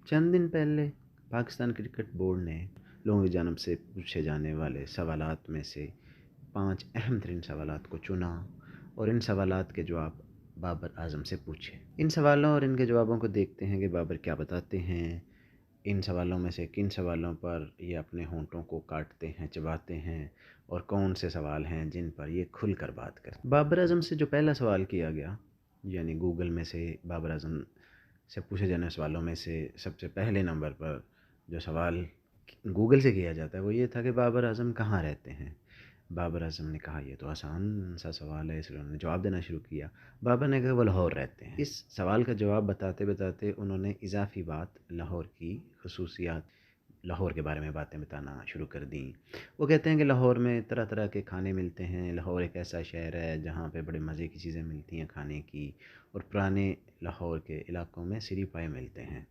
چند دن پہلے Pakistan cricket board نے لوگوں کی جانب سے پوچھے جانے والے سوالات میں سے 5 اہم ترین سوالات کو چنا اور ان سوالات کے جواب بابر اعظم سے پوچھے۔ ان سوالوں اور ان کے جوابوں کو دیکھتے ہیں کہ بابر کیا بتاتے ہیں، ان سوالوں میں سے کن سوالوں پر یہ اپنے ہونٹوں کو کاٹتے ہیں، چباتے ہیں، اور کون سے سوال ہیں جن پر یہ کھل کر بات کرتے ہیں۔ بابر اعظم سے جو پہلا سوال کیا گیا، یعنی گوگل میں سے بابر اعظم سے پوچھے جانے سوالوں میں سے سب سے پہلے نمبر پر جو سوال گوگل سے کیا جاتا ہے وہ یہ تھا کہ بابر اعظم کہاں رہتے ہیں۔ بابر اعظم نے کہا یہ تو آسان سا سوال ہے، اس لیے انہوں نے جواب دینا شروع کیا۔ بابر نے کہا وہ لاہور رہتے ہیں۔ اس سوال کا جواب بتاتے بتاتے انہوں نے اضافی بات لاہور کی خصوصیات، لاہور کے بارے میں باتیں بتانا شروع کر دیں۔ وہ کہتے ہیں کہ لاہور میں طرح طرح کے کھانے ملتے ہیں، لاہور ایک ایسا شہر ہے جہاں پہ بڑے مزے کی چیزیں ملتی ہیں کھانے کی، اور پرانے لاہور کے علاقوں میں سری پائے ملتے ہیں۔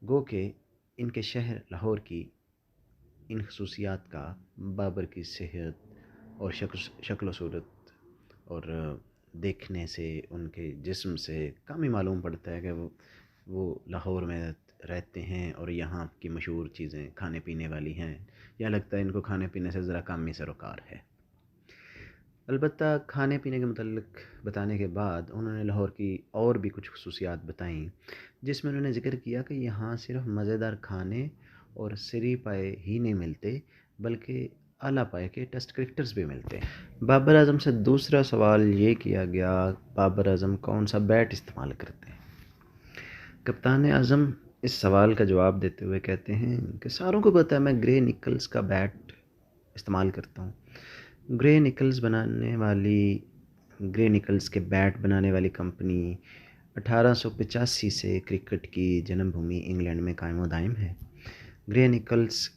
گو کہ ان کے شہر لاہور کی ان خصوصیات کا بابر کی صحت اور شکل و صورت اور دیکھنے سے ان کے جسم سے کم ہی معلوم پڑتا ہے کہ وہ لاہور میں رہتے ہیں اور یہاں کی مشہور چیزیں کھانے پینے والی ہیں، یا لگتا ہے ان کو کھانے پینے سے ذرا کم ہی سروکار ہے۔ البتہ کھانے پینے کے متعلق بتانے کے بعد انہوں نے لاہور کی اور بھی کچھ خصوصیات بتائیں، جس میں انہوں نے ذکر کیا کہ یہاں صرف مزیدار کھانے اور سری پائے ہی نہیں ملتے بلکہ اعلیٰ پائے کے ٹیسٹ کرکٹرز بھی ملتے ہیں۔ بابر اعظم سے دوسرا سوال یہ کیا گیا، بابر اعظم کون سا بیٹ استعمال کرتے ہیں؟ کپتان اعظم اس سوال کا جواب دیتے ہوئے کہتے ہیں کہ ساروں کو پتہ ہے میں گرے نکلز کا بیٹ استعمال کرتا ہوں۔ گرے نکلز کے بیٹ بنانے والی کمپنی 1885 سے کرکٹ کی جنم بھومی انگلینڈ میں قائم و دائم ہے۔ گرے نکلز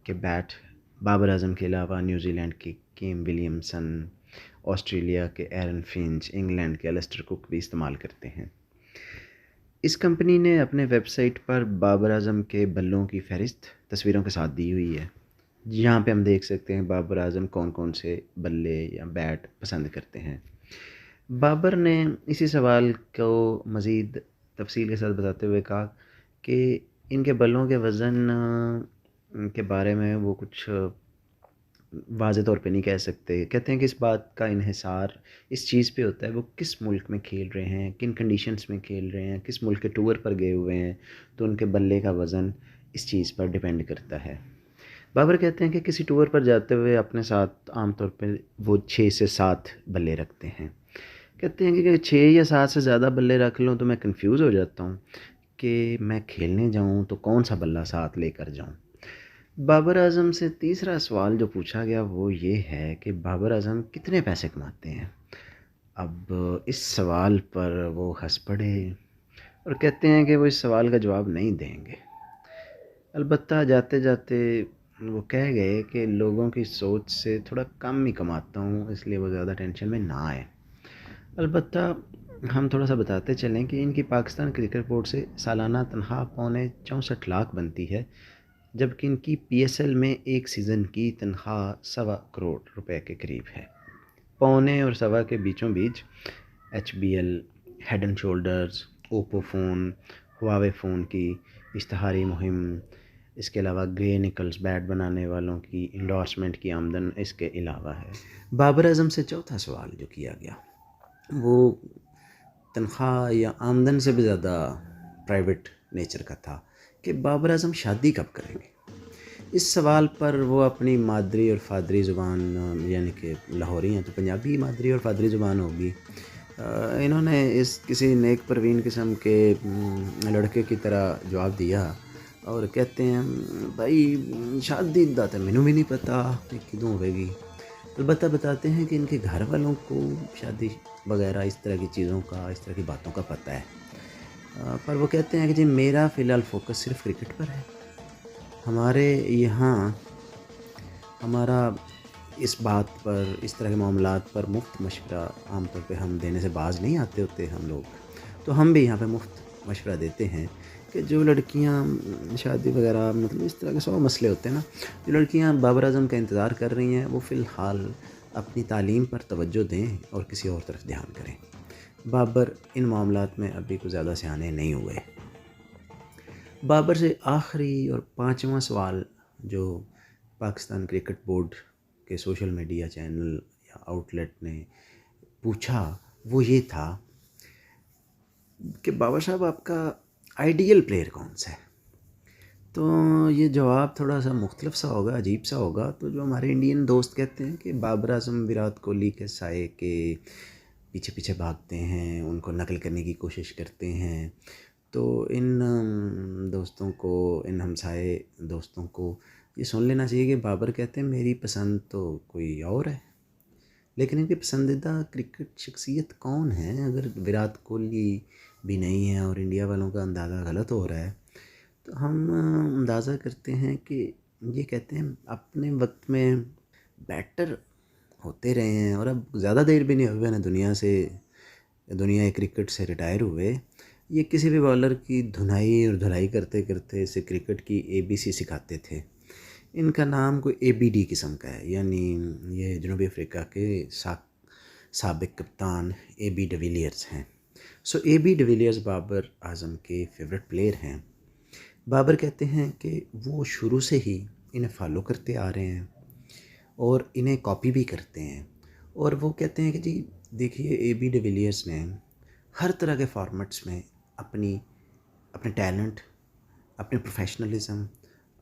کے بیٹ بابر اعظم کے علاوہ نیوزی لینڈ کے کیم ولیمسن، آسٹریلیا کے ایرن فنچ، انگلینڈ کے الیسٹر کک بھی استعمال کرتے ہیں۔ اس کمپنی نے اپنے ویب سائٹ پر بابر اعظم کے بلوں کی فہرست تصویروں کے ساتھ دی ہوئی ہے، جہاں پہ ہم دیکھ سکتے ہیں بابر اعظم کون کون سے بلے یا بیٹ پسند کرتے ہیں۔ بابر نے اسی سوال کو مزید تفصیل کے ساتھ بتاتے ہوئے کہا کہ ان کے بلوں کے وزن کے بارے میں وہ کچھ واضح طور پہ نہیں کہہ سکتے۔ کہتے ہیں کہ اس بات کا انحصار اس چیز پہ ہوتا ہے وہ کس ملک میں کھیل رہے ہیں، کن کنڈیشنز میں کھیل رہے ہیں، کس ملک کے ٹور پر گئے ہوئے ہیں، تو ان کے بلے کا وزن اس چیز پر ڈیپینڈ کرتا ہے۔ بابر کہتے ہیں کہ کسی ٹور پر جاتے ہوئے اپنے ساتھ عام طور پہ وہ 6 سے 7 بلے رکھتے ہیں۔ کہتے ہیں کہ 6 یا 7 سے زیادہ بلے رکھ لوں تو میں کنفیوز ہو جاتا ہوں کہ میں کھیلنے جاؤں تو کون سا بلہ ساتھ لے کر جاؤں۔ بابر اعظم سے تیسرا سوال جو پوچھا گیا وہ یہ ہے کہ بابر اعظم کتنے پیسے کماتے ہیں۔ اب اس سوال پر وہ ہنس پڑے اور کہتے ہیں کہ وہ اس سوال کا جواب نہیں دیں گے، البتہ جاتے جاتے وہ کہہ گئے کہ لوگوں کی سوچ سے تھوڑا کم ہی کماتا ہوں، اس لیے وہ زیادہ ٹینشن میں نہ آئے۔ البتہ ہم تھوڑا سا بتاتے چلیں کہ ان کی پاکستان کرکٹ بورڈ سے سالانہ تنخواہ 64 لاکھ بنتی ہے، جبکہ ان کی پی ایس ایل میں ایک سیزن کی تنخواہ 1.25 کروڑ روپے کے قریب ہے۔ 1.25 اور 1.25 کے بیچوں بیچ H B L, head and shoulders, Oppo phone, Huawei phone کی اشتہاری مہم، اس کے علاوہ گرے نکلز بیٹ بنانے والوں کی انڈورسمنٹ کی آمدن اس کے علاوہ ہے۔ بابر اعظم سے چوتھا سوال جو کیا گیا وہ تنخواہ یا آمدن سے بھی زیادہ پرائیویٹ نیچر کا تھا کہ بابر اعظم شادی کب کریں گے۔ اس سوال پر وہ اپنی مادری اور فادری زبان، یعنی کہ لاہوری ہیں تو پنجابی مادری اور فادری زبان ہوگی، انہوں نے اس کسی نیک پروین قسم کے لڑکے کی طرح جواب دیا اور کہتے ہیں بھائی شادی دا تے مینوں بھی نہیں پتا کہ کدوں ہوئے گی۔ البتہ بتاتے ہیں کہ ان کے گھر والوں کو شادی وغیرہ اس طرح کی چیزوں کا، اس طرح کی باتوں کا پتہ ہے، پر وہ کہتے ہیں کہ جی میرا فی الحال فوکس صرف کرکٹ پر ہے۔ ہمارے یہاں ہمارا اس بات پر، اس طرح کے معاملات پر مفت مشورہ عام طور پہ ہم دینے سے باز نہیں آتے ہوتے ہم لوگ، تو ہم بھی یہاں پہ مفت مشورہ دیتے ہیں کہ جو لڑکیاں شادی وغیرہ، مطلب اس طرح کے 100 مسئلے ہوتے ہیں نا، جو لڑکیاں بابر اعظم کا انتظار کر رہی ہیں وہ فی الحال اپنی تعلیم پر توجہ دیں اور کسی اور طرف دھیان کریں۔ بابر ان معاملات میں ابھی کچھ زیادہ سیانے نہیں ہوئے۔ بابر سے آخری اور پانچواں سوال جو پاکستان کرکٹ بورڈ کے سوشل میڈیا چینل یا آؤٹلیٹ نے پوچھا وہ یہ تھا کہ بابر صاحب آپ کا آئیڈیل پلیئر کون سا ہے؟ تو یہ جواب تھوڑا سا مختلف سا ہوگا، عجیب سا ہوگا. تو جو ہمارے انڈین دوست کہتے ہیں کہ بابر اعظم وراٹ کوہلی کے سائے کے پیچھے پیچھے بھاگتے ہیں، ان کو نقل کرنے کی کوشش کرتے ہیں. تو ان دوستوں کو، ان ہمسائے دوستوں کو یہ سن لینا چاہیے کہ بابر کہتے ہیں میری پسند تو کوئی اور ہے، لیکن ان کی پسندیدہ کرکٹ شخصیت کون ہے؟ اگر وراٹ کوہلی بھی نہیں ہے اور انڈیا والوں کا اندازہ غلط ہو رہا ہے تو ہم اندازہ کرتے ہیں کہ یہ کہتے ہیں اپنے وقت میں بیٹر ہوتے رہے ہیں اور اب زیادہ دیر بھی نہیں ہوئے نا دنیا کرکٹ سے ریٹائر ہوئے. یہ کسی بھی بالر کی دھنائی اور دھلائی کرتے کرتے اسے کرکٹ کی ABC سکھاتے تھے. ان کا نام کوئی ABD قسم کا ہے، یعنی یہ جنوبی افریقہ کے سابق کپتان AB ڈویلیئرز ہیں. AB ڈویلیئرز بابر اعظم کے فیوریٹ پلیئر ہیں. بابر کہتے ہیں کہ وہ شروع سے ہی انہیں فالو کرتے آ رہے ہیں اور انہیں کاپی بھی کرتے ہیں. اور وہ کہتے ہیں کہ جی دیکھیے AB ڈویلیئرز نے ہر طرح کے فارمیٹس میں اپنے ٹیلنٹ، اپنے پروفیشنلزم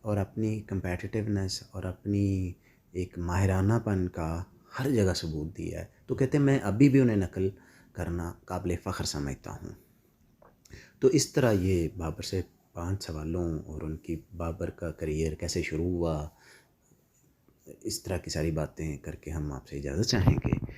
اور اپنی کمپیٹیٹیونیس اور اپنی ایک ماہرانہ پن کا ہر جگہ ثبوت دیا ہے. تو کہتے ہیں میں ابھی بھی انہیں نقل کرنا قابل فخر سمجھتا ہوں. تو اس طرح یہ بابر سے 5 سوالوں اور ان کی بابر کا کریئر کیسے شروع ہوا، اس طرح کی ساری باتیں کر کے ہم آپ سے اجازت چاہیں گے.